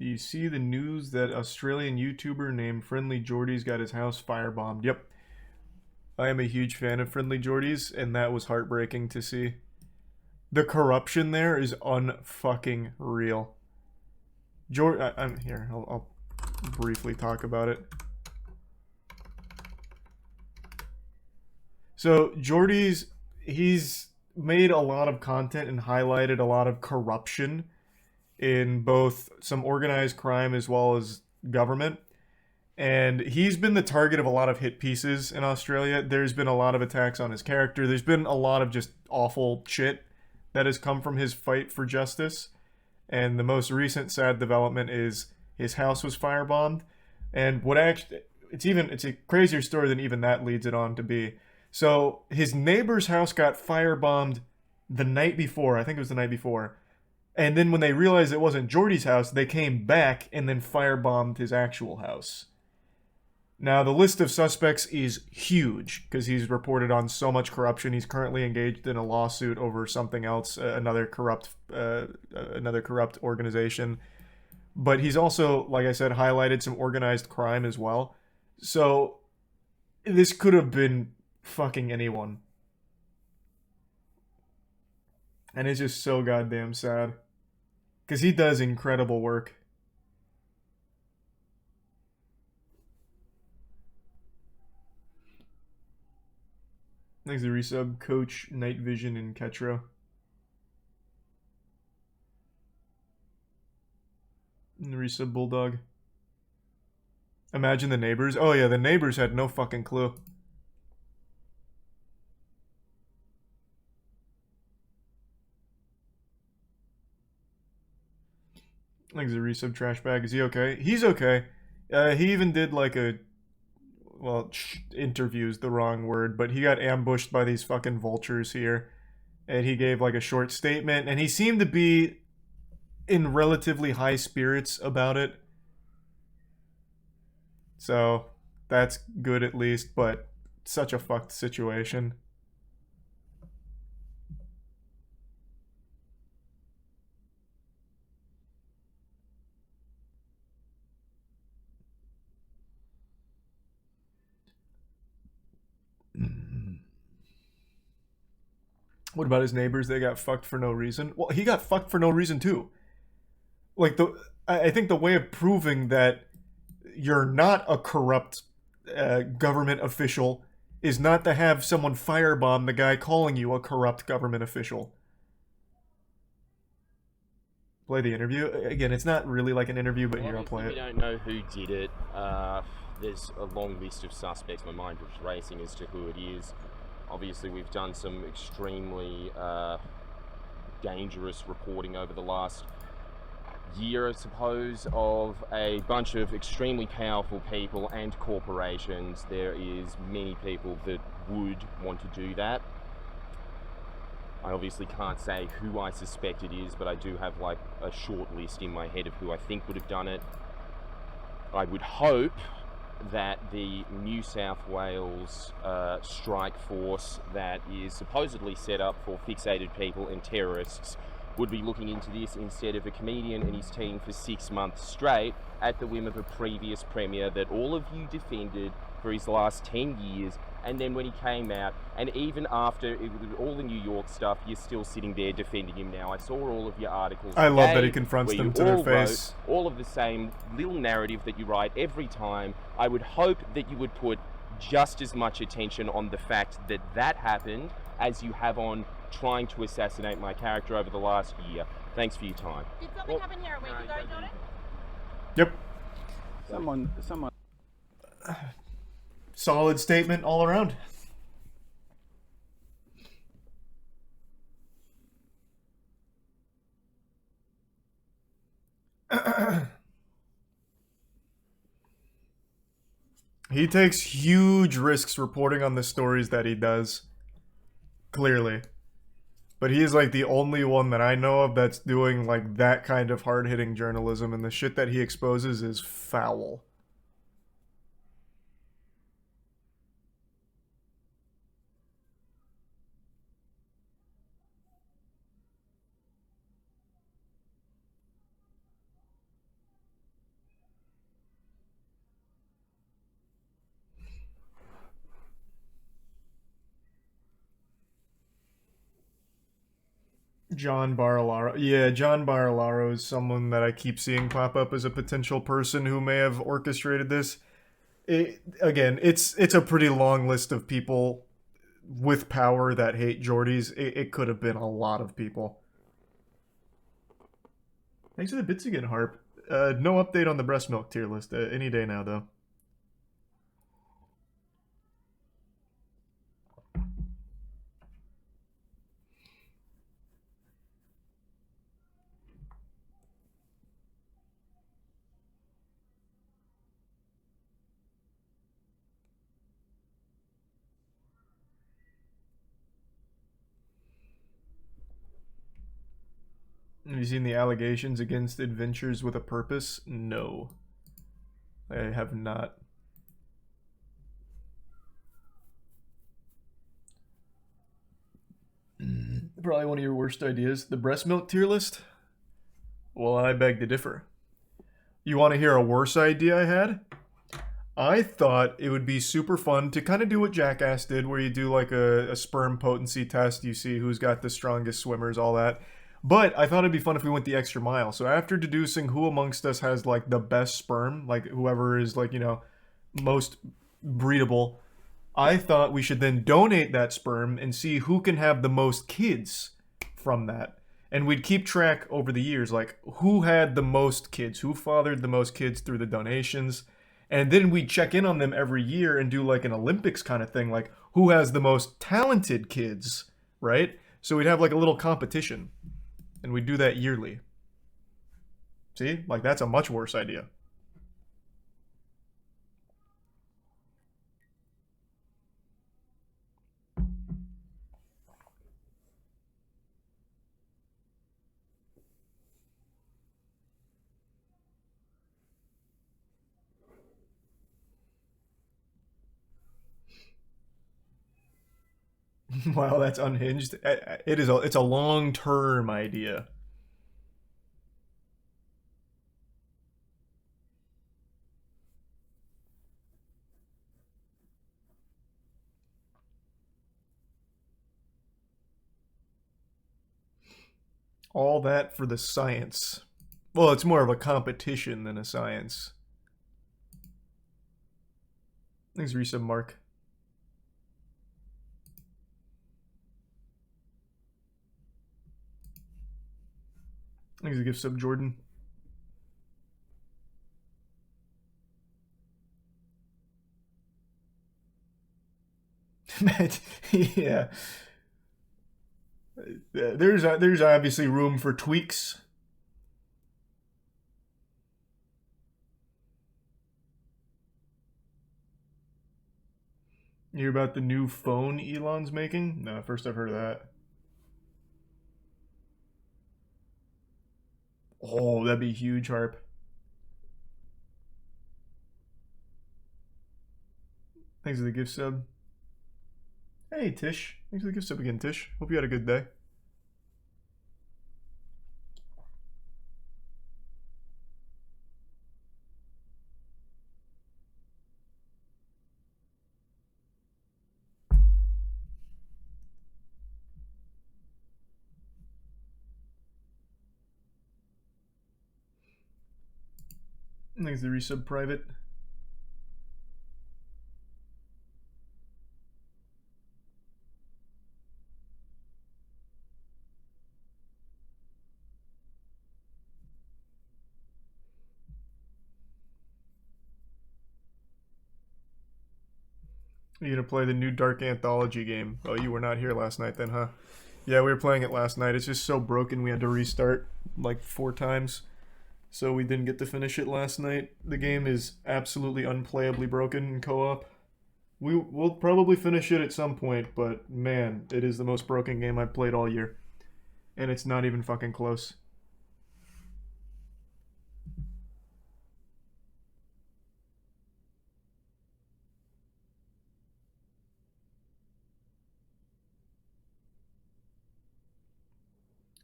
Do you see the news that Australian YouTuber named friendlyjordies got his house firebombed? Yep. I am a huge fan of friendlyjordies, and that was heartbreaking to see. The corruption there is unfucking real. I'm here. I'll briefly talk about it. So Jordy's, he's made a lot of content and highlighted a lot of corruption in both some organized crime as well as government. And he's been the target of a lot of hit pieces in Australia. There's been a lot of attacks on his character. There's been a lot of just awful shit that has come from his fight for justice. And the most recent sad development is his house was firebombed. And what actually, it's a crazier story than even that leads it on to be. So his neighbor's house got firebombed the night before. I think it was the night before. And then when they realized it wasn't Jordy's house, they came back and then firebombed his actual house. Now, the list of suspects is huge because he's reported on so much corruption. He's currently engaged in a lawsuit over something else, another corrupt organization. But he's also, like I said, highlighted some organized crime as well. So this could have been fucking anyone. And it's just so goddamn sad. Because he does incredible work. Thanks to resub, Coach, Night Vision, and Ketro. And the resub, Bulldog. Imagine the neighbors. Oh yeah, the neighbors had no fucking clue. Thanks to resub, Trash Bag. Is he okay? He's okay. He even did like a... Well, interview's the wrong word, but he got ambushed by these fucking vultures here. And he gave like a short statement, and he seemed to be in relatively high spirits about it. So, that's good at least, but such a fucked situation. What about his neighbors? They got fucked for no reason. Well, he got fucked for no reason too. Like I think the way of proving that you're not a corrupt government official is not to have someone firebomb the guy calling you a corrupt government official. Play the interview again. It's not really like an interview, but here I'll play it. We don't know who did it. There's a long list of suspects. My mind was racing as to who it is. Obviously, we've done some extremely dangerous reporting over the last year, I suppose, of a bunch of extremely powerful people and corporations. There is many people that would want to do that. I obviously can't say who I suspect it is, but I do have like a short list in my head of who I think would have done it. I would hope that the New South Wales strike force that is supposedly set up for fixated people and terrorists would be looking into this instead of a comedian and his team for 6 months straight at the whim of a previous premier that all of you defended for his last 10 years. And then when he came out, and even after all the New York stuff, you're still sitting there defending him now. I saw all of your articles. I love that he confronts them to their face. All of the same little narrative that you write every time. I would hope that you would put just as much attention on the fact that that happened as you have on trying to assassinate my character over the last year. Thanks for your time. Did something happen here a week ago, Jordan? Yep. Someone. Solid statement all around. He takes huge risks reporting on the stories that he does. Clearly. But he is like the only one that I know of that's doing like that kind of hard-hitting journalism, and the shit that he exposes is foul. John Barilaro. Yeah, John Barilaro is someone that I keep seeing pop up as a potential person who may have orchestrated this. Again, it's a pretty long list of people with power that hate Jordies. It could have been a lot of people. Thanks for the bits again, Harp. No update on the breast milk tier list. Any day now, though. Have you seen the allegations against Adventures with a Purpose? No. I have not. Probably one of your worst ideas. The breast milk tier list? Well, I beg to differ. You want to hear a worse idea I had? I thought it would be super fun to kind of do what Jackass did, where you do like a sperm potency test. You see who's got the strongest swimmers, all that. But I thought it'd be fun if we went the extra mile. So after deducing who amongst us has like the best sperm, like whoever is like, you know, most breedable, I thought we should then donate that sperm and see who can have the most kids from that. And we'd keep track over the years, like who had the most kids, who fathered the most kids through the donations. And then we'd check in on them every year and do like an Olympics kind of thing, like who has the most talented kids, right? So we'd have like a little competition. And we'd do that yearly. See? Like that's a much worse idea. Wow, that's unhinged. It's a long-term idea. All that for the science. Well, it's more of a competition than a science. Thanks, Resub Mark. Thanks a gift sub, Jordan. Yeah. There's obviously room for tweaks. You hear about the new phone Elon's making? No, first I've heard of that. Oh, that'd be huge, Harp. Thanks for the gift sub. Hey, Tish. Thanks for the gift sub again, Tish. Hope you had a good day. Thanks for the resub private. Are you gonna play the new Dark Anthology game? Oh, you were not here last night then, huh? Yeah, we were playing it last night. It's just so broken we had to restart like 4 times. So we didn't get to finish it last night. The game is absolutely unplayably broken in co-op. We'll probably finish it at some point, but man, it is the most broken game I've played all year. And it's not even fucking close.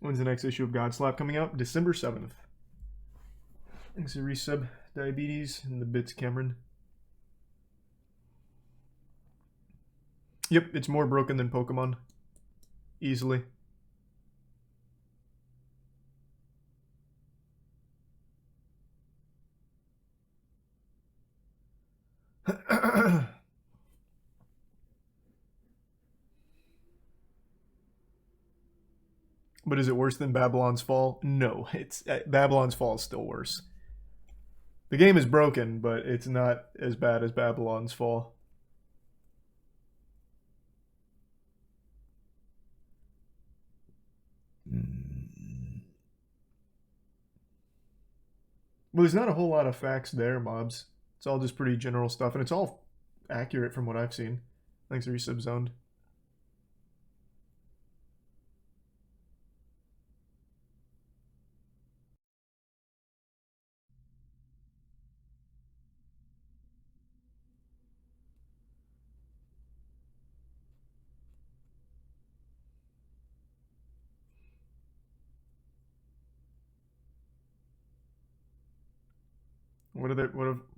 When's the next issue of Godslap coming out? December 7th. Thanks to resub Diabetes and the bits Cameron. Yep, it's more broken than Pokemon. Easily. But is it worse than Babylon's Fall? No, it's Babylon's Fall is still worse. The game is broken, but it's not as bad as Babylon's Fall. Well, there's not a whole lot of facts there, mobs. It's all just pretty general stuff, and it's all accurate from what I've seen. Thanks, resubzoned.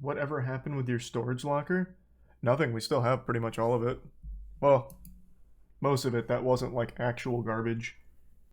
Whatever happened with your storage locker? Nothing. We still have pretty much all of it. Well, most of it. That wasn't like actual garbage.